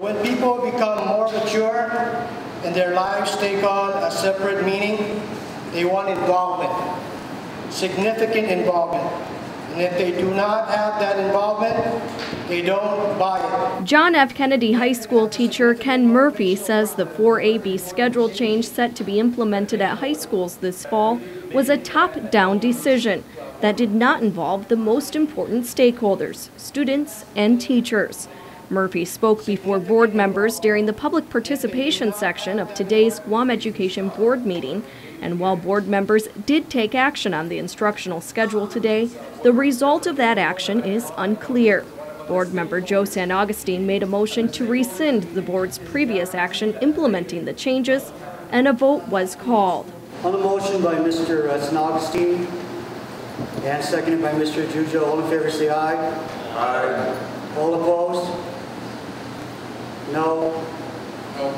When people become more mature and their lives take on a separate meaning, they want involvement, significant involvement. And if they do not have that involvement, they don't buy it. John F. Kennedy High School teacher Ken Murphy says the 4AB schedule change set to be implemented at high schools this fall was a top-down decision that did not involve the most important stakeholders, students and teachers. Murphy spoke before board members during the public participation section of today's Guam Education Board meeting, and while board members did take action on the instructional schedule today, the result of that action is unclear. Board member Joe San Augustine made a motion to rescind the board's previous action implementing the changes, and a vote was called. On the motion by Mr. San Augustine and seconded by Mr. Jujo, all in favor say aye. Aye. All opposed? No. No.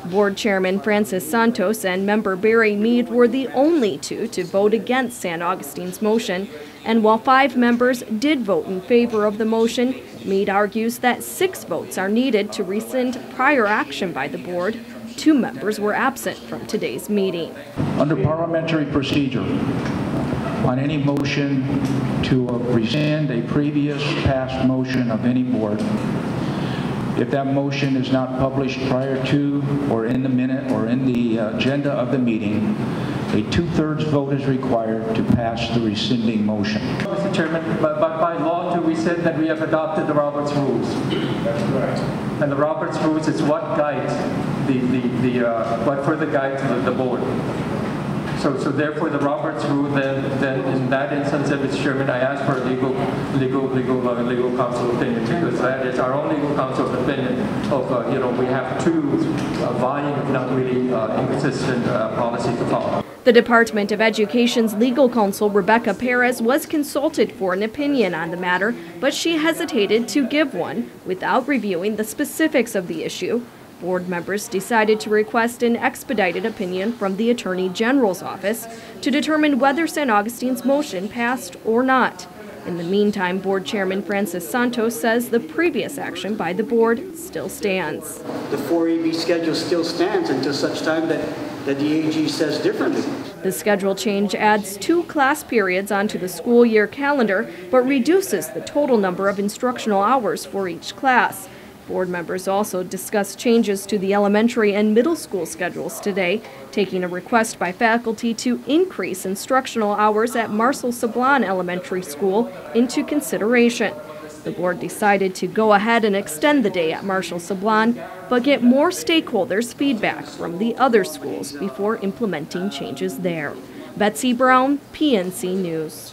Board Chairman Francis Santos and member Barry Mead were the only two to vote against San Augustine's motion, and while 5 members did vote in favor of the motion, Mead argues that 6 votes are needed to rescind prior action by the board. 2 members were absent from today's meeting. Under parliamentary procedure, on any motion to rescind a previous passed motion of any board, if that motion is not published prior to or in the minute or in the agenda of the meeting, a 2/3 vote is required to pass the rescinding motion. Mr. Chairman, but by law too, we said that we have adopted the Roberts Rules. That's correct. And the Roberts Rules is what guides what further guides the board. So therefore, the Roberts Rule, then in that instance, Mr. Chairman, I ask for a legal counsel opinion, because that is our own legal counsel's opinion of we have 2 vying, if not really inconsistent policies to follow. The Department of Education's legal counsel, Rebecca Perez, was consulted for an opinion on the matter, but she hesitated to give one without reviewing the specifics of the issue. Board members decided to request an expedited opinion from the Attorney General's office to determine whether San Augustine's motion passed or not. In the meantime, Board Chairman Francis Santos says the previous action by the board still stands. The 4AB schedule still stands until such time that the AG says differently. The schedule change adds 2 class periods onto the school year calendar, but reduces the total number of instructional hours for each class. Board members also discussed changes to the elementary and middle school schedules today, taking a request by faculty to increase instructional hours at Marcel Sablan Elementary School into consideration. The board decided to go ahead and extend the day at Marcel Sablan, but get more stakeholders' feedback from the other schools before implementing changes there. Betsy Brown, PNC News.